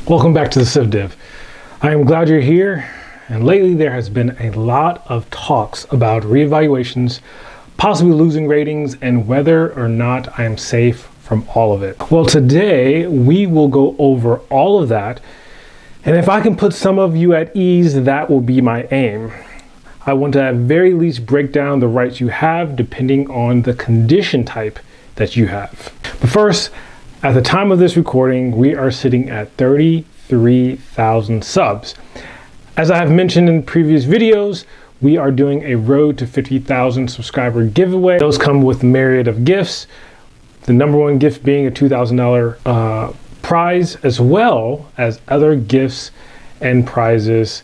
Welcome back to the TheCivDiv. I am glad you're here, and lately there has been a lot of talks about reevaluations, possibly losing ratings, and whether or not I am safe from all of it. Well, today we will go over all of that, and if I can put some of you at ease, that will be my aim. I want to at very least break down the rights you have depending on the condition type that you have. But first, at the time of this recording, we are sitting at 33,000 subs. As I have mentioned in previous videos, we are doing a road to 50,000 subscriber giveaway. Those come with a myriad of gifts. The number one gift being a $2,000 prize, as well as other gifts and prizes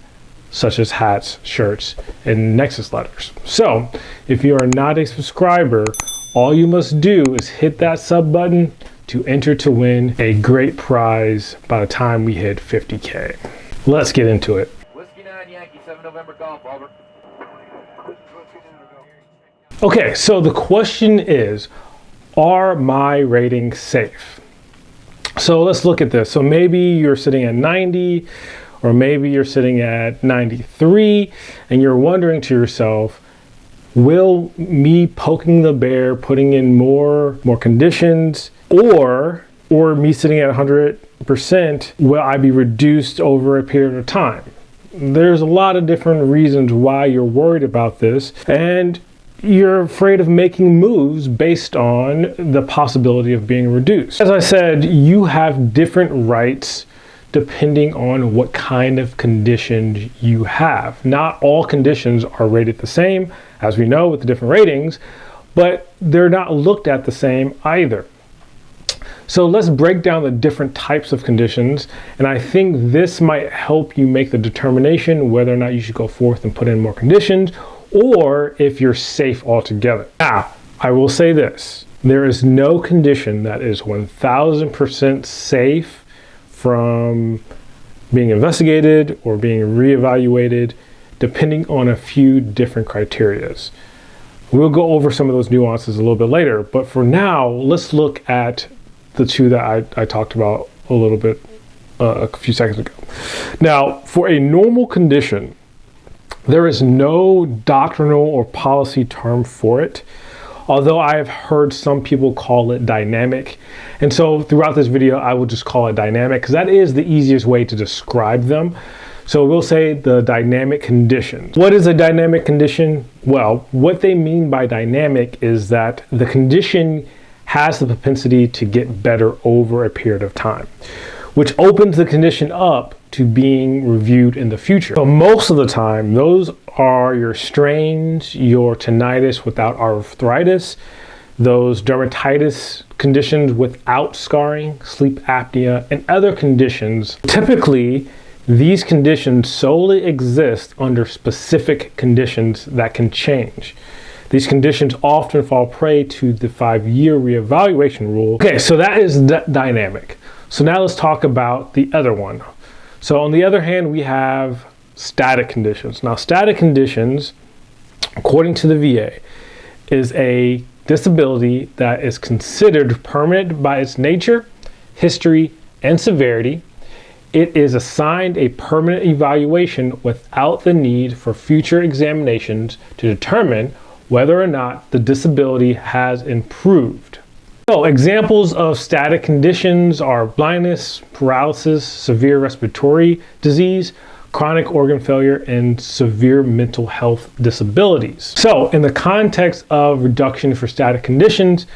such as hats, shirts, and Nexus letters. So if you are not a subscriber, all you must do is hit that sub button to enter to win a great prize by the time we hit 50K. Let's get into it. Whiskey 9 Yankee 7 November Golf, over. Okay, so the question is, are my ratings safe? So let's look at this. So maybe you're sitting at 90, or maybe you're sitting at 93, and you're wondering to yourself, will me poking the bear, putting in more conditions, or me sitting at 100%, will I be reduced over a period of time? There's a lot of different reasons why you're worried about this, and you're afraid of making moves based on the possibility of being reduced. As I said, you have different rights depending on what kind of condition you have. Not all conditions are rated the same, as we know with the different ratings, but they're not looked at the same either. So let's break down the different types of conditions, and I think this might help you make the determination whether or not you should go forth and put in more conditions, or if you're safe altogether. Now, I will say this, there is no condition that is 1000% safe from being investigated or being reevaluated, depending on a few different criterias. We'll go over some of those nuances a little bit later, but for now, let's look at the two that I talked about a little bit a few seconds ago. Now, for a normal condition, there is no doctrinal or policy term for it, although I have heard some people call it dynamic. And so throughout this video, I will just call it dynamic because that is the easiest way to describe them. So we'll say the dynamic conditions. What is a dynamic condition? Well, what they mean by dynamic is that the condition has the propensity to get better over a period of time, which opens the condition up to being reviewed in the future. So most of the time, those are your strains, your tinnitus without arthritis, those dermatitis conditions without scarring, sleep apnea, and other conditions. Typically, these conditions solely exist under specific conditions that can change. These conditions often fall prey to the 5-year reevaluation rule. Okay, so that is dynamic. So now let's talk about the other one. So on the other hand, we have static conditions. Now, static conditions, according to the VA, is a disability that is considered permanent by its nature, history, and severity. It is assigned a permanent evaluation without the need for future examinations to determine whether or not the disability has improved. So examples of static conditions are blindness, paralysis, severe respiratory disease, chronic organ failure, and severe mental health disabilities. So in the context of reduction for static conditions,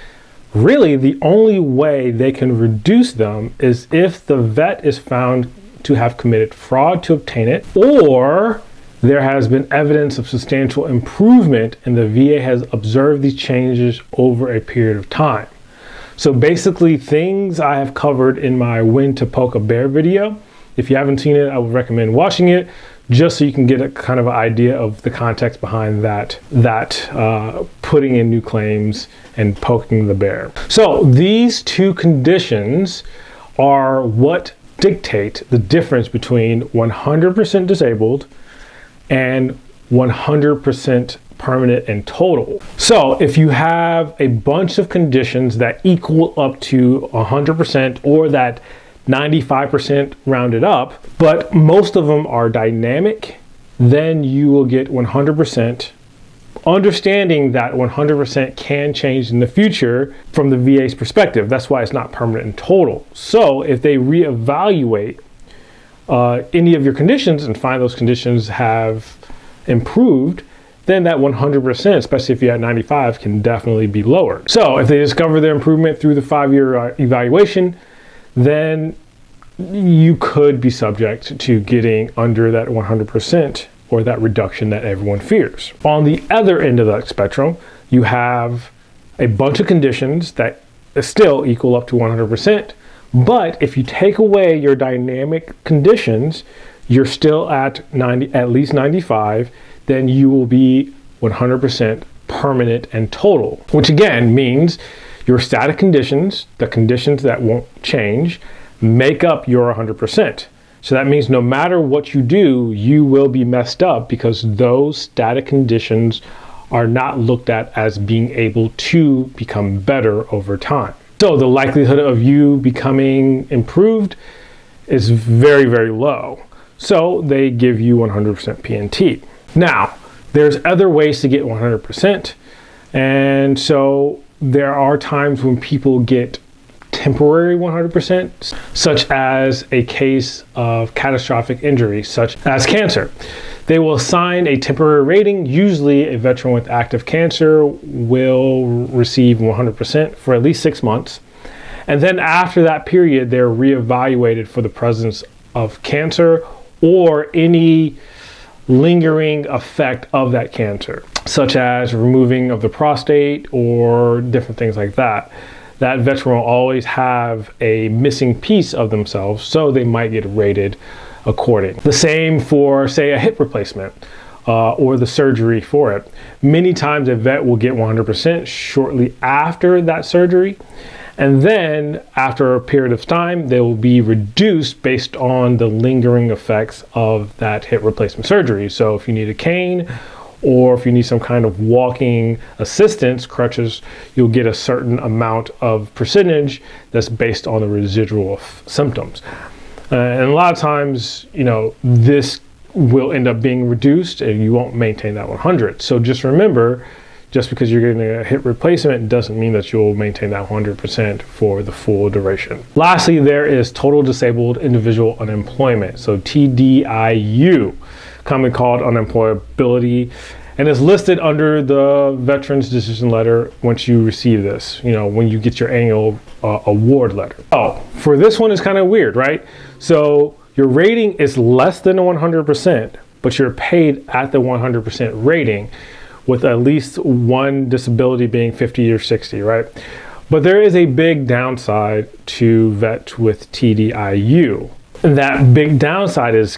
really the only way they can reduce them is if the vet is found to have committed fraud to obtain it, or there has been evidence of substantial improvement and the VA has observed these changes over a period of time. So basically things I have covered in my When to Poke a Bear video. If you haven't seen it, I would recommend watching it just so you can get a kind of idea of the context behind that putting in new claims and poking the bear. So these two conditions are what dictate the difference between 100% disabled and 100% permanent and total. So if you have a bunch of conditions that equal up to 100% or that 95% rounded up, but most of them are dynamic, then you will get 100%, understanding that 100% can change in the future from the VA's perspective. That's why it's not permanent and total. So if they reevaluate any of your conditions and find those conditions have improved, then that 100%, especially if you're at 95, can definitely be lowered. So if they discover the improvement through the 5-year evaluation, then you could be subject to getting under that 100% or that reduction that everyone fears. On the other end of that spectrum, you have a bunch of conditions that still equal up to 100%, but if you take away your dynamic conditions, you're still at least 95, then you will be 100% permanent and total, which again means your static conditions, the conditions that won't change, make up your 100%. So that means no matter what you do, you will be messed up because those static conditions are not looked at as being able to become better over time. So the likelihood of you becoming improved is very, very low. So they give you 100% PNT. Now, there's other ways to get 100%. And so there are times when people get temporary 100%, such as a case of catastrophic injury, such as cancer. They will assign a temporary rating. Usually a veteran with active cancer will receive 100% for at least 6 months. And then after that period, they're reevaluated for the presence of cancer or any lingering effect of that cancer, such as removing of the prostate or different things like that. That veteran will always have a missing piece of themselves, so they might get rated according. The same for, say, a hip replacement or the surgery for it. Many times a vet will get 100% shortly after that surgery, and then after a period of time, they will be reduced based on the lingering effects of that hip replacement surgery. So if you need a cane, or if you need some kind of walking assistance, crutches, you'll get a certain amount of percentage that's based on the residual symptoms. And a lot of times, this will end up being reduced and you won't maintain that 100. So just remember, just because you're getting a hip replacement doesn't mean that you'll maintain that 100% for the full duration. Lastly, there is total disabled individual unemployment. So TDIU. Commonly called unemployability, and is listed under the veteran's decision letter once you receive this, when you get your annual award letter. Oh, for this one, it's kind of weird, right? So your rating is less than 100%, but you're paid at the 100% rating with at least one disability being 50 or 60, right? But there is a big downside to vets with TDIU. And that big downside is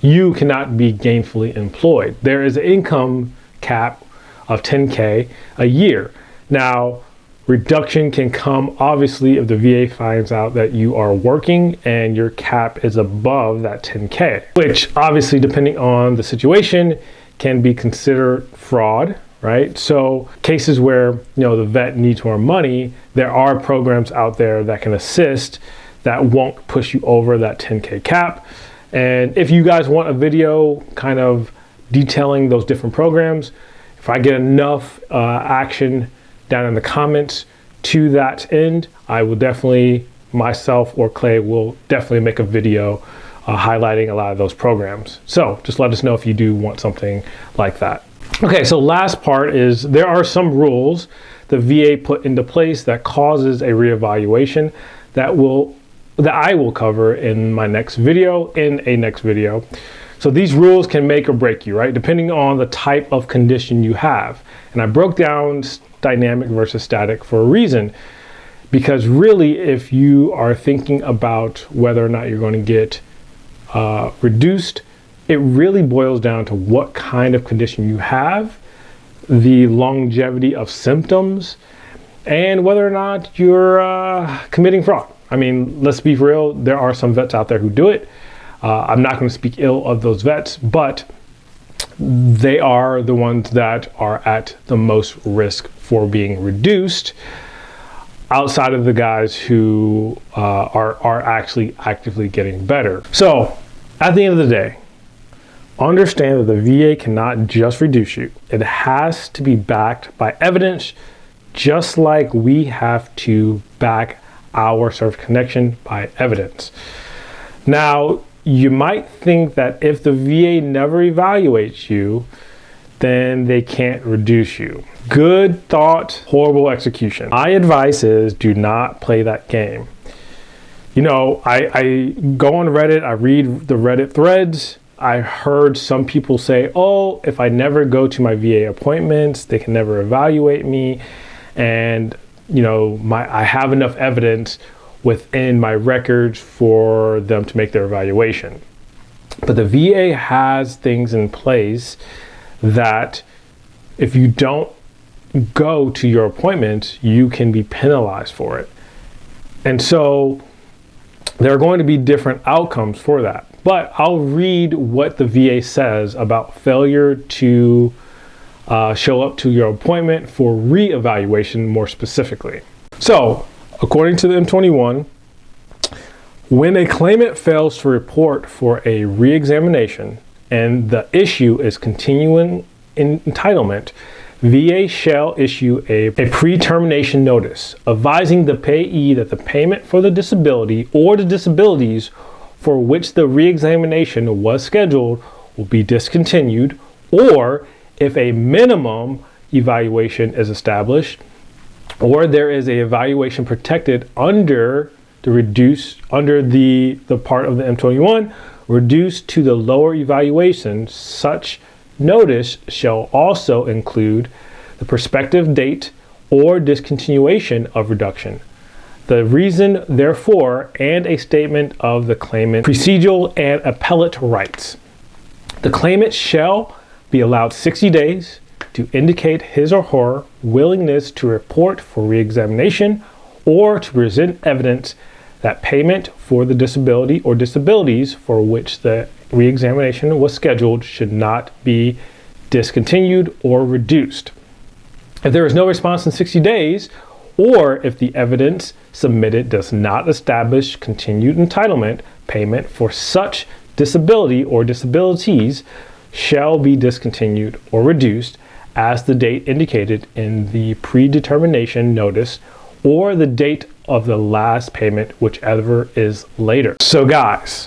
you cannot be gainfully employed. There is an income cap of $10K a year. Now, reduction can come obviously if the VA finds out that you are working and your cap is above that $10K, which obviously, depending on the situation, can be considered fraud, right? So cases where the vet needs more money, there are programs out there that can assist that won't push you over that 10K cap. And if you guys want a video kind of detailing those different programs, if I get enough action down in the comments to that end, I will definitely, myself or Clay will definitely make a video highlighting a lot of those programs. So just let us know if you do want something like that. Okay, so last part is there are some rules the VA put into place that causes a reevaluation that I will cover in my next video, So these rules can make or break you, right? Depending on the type of condition you have. And I broke down dynamic versus static for a reason, because really if you are thinking about whether or not you're going to get reduced, it really boils down to what kind of condition you have, the longevity of symptoms, and whether or not you're committing fraud. I mean, let's be real, there are some vets out there who do it. I'm not going to speak ill of those vets, but they are the ones that are at the most risk for being reduced. outside of the guys who are actually actively getting better. So at the end of the day, understand that the VA cannot just reduce you. It has to be backed by evidence, just like we have to back our service connection by evidence. Now, you might think that if the VA never evaluates you, then they can't reduce you. Good thought, horrible execution. My advice is do not play that game. You know, I go on Reddit, I read the Reddit threads. I heard some people say, oh, if I never go to my VA appointments, they can never evaluate me. And, you know, I have enough evidence within my records for them to make their evaluation. But the VA has things in place that if you don't go to your appointments, you can be penalized for it. And so there are going to be different outcomes for that. But I'll read what the VA says about failure to show up to your appointment for reevaluation more specifically. So, according to the M21, when a claimant fails to report for a reexamination and the issue is continuing entitlement, VA shall issue a pre-termination notice advising the payee that the payment for the disability or the disabilities for which the reexamination was scheduled will be discontinued, or if a minimum evaluation is established, or there is a evaluation protected under the part of the M21 reduced to the lower evaluation, such notice shall also include the prospective date or discontinuation of reduction, the reason therefore, and a statement of the claimant procedural and appellate rights. The claimant shall be allowed 60 days to indicate his or her willingness to report for reexamination or to present evidence that payment for the disability or disabilities for which the reexamination was scheduled should not be discontinued or reduced. If there is no response in 60 days, or if the evidence submitted does not establish continued entitlement, payment for such disability or disabilities shall be discontinued or reduced as the date indicated in the predetermination notice or the date of the last payment, whichever is later. So guys,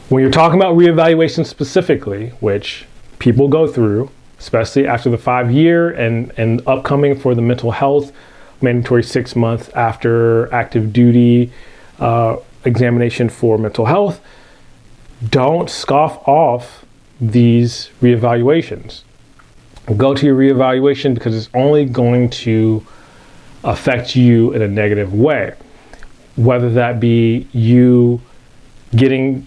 when you're talking about reevaluation specifically, which people go through, especially after the 5-year and upcoming for the mental health, mandatory 6 months after active duty examination for mental health, don't scoff off these reevaluations. Go to your reevaluation because it's only going to affect you in a negative way. Whether that be you being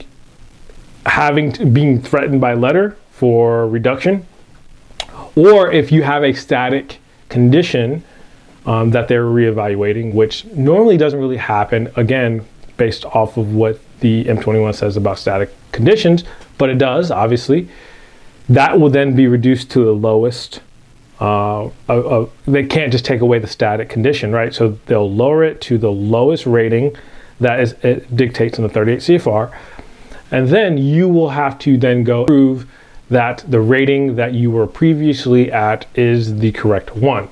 threatened by letter for reduction, or if you have a static condition that they're reevaluating, which normally doesn't really happen, again, based off of what the M21 says about static conditions, but it does, obviously. That will then be reduced to the lowest. They can't just take away the static condition, right? So they'll lower it to the lowest rating that it dictates in the 38 CFR. And then you will have to then go prove that the rating that you were previously at is the correct one.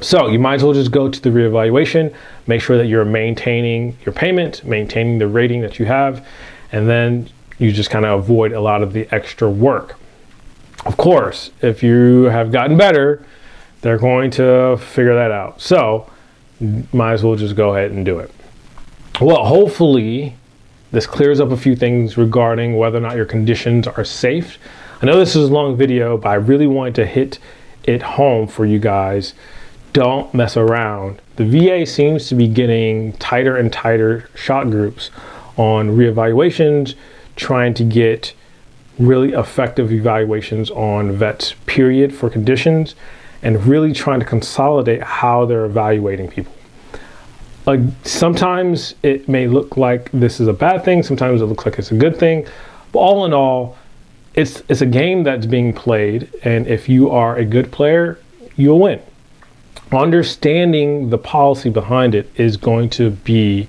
So you might as well just go to the reevaluation, make sure that you're maintaining your payment, maintaining the rating that you have, and then you just kind of avoid a lot of the extra work. Of course, if you have gotten better, they're going to figure that out. So might as well just go ahead and do it. Well, hopefully this clears up a few things regarding whether or not your conditions are safe. I know this is a long video, but I really wanted to hit it home for you guys. Don't mess around. The VA seems to be getting tighter and tighter shot groups on reevaluations, trying to get really effective evaluations on vets, period, for conditions, and really trying to consolidate how they're evaluating people. Sometimes it may look like this is a bad thing, sometimes it looks like it's a good thing, but all in all, it's a game that's being played, and if you are a good player, you'll win. understanding the policy behind it is going to be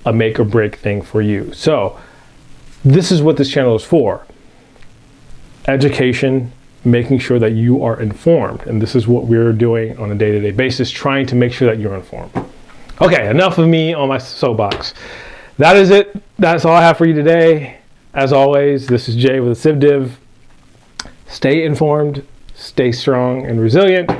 a make or break thing for you. So this is what this channel is for. Education, making sure that you are informed. And this is what we're doing on a day-to-day basis, trying to make sure that you're informed. Okay, enough of me on my soapbox. That is it. That's all I have for you today. As always, this is Jay with TheCivDiv. Stay informed, stay strong and resilient.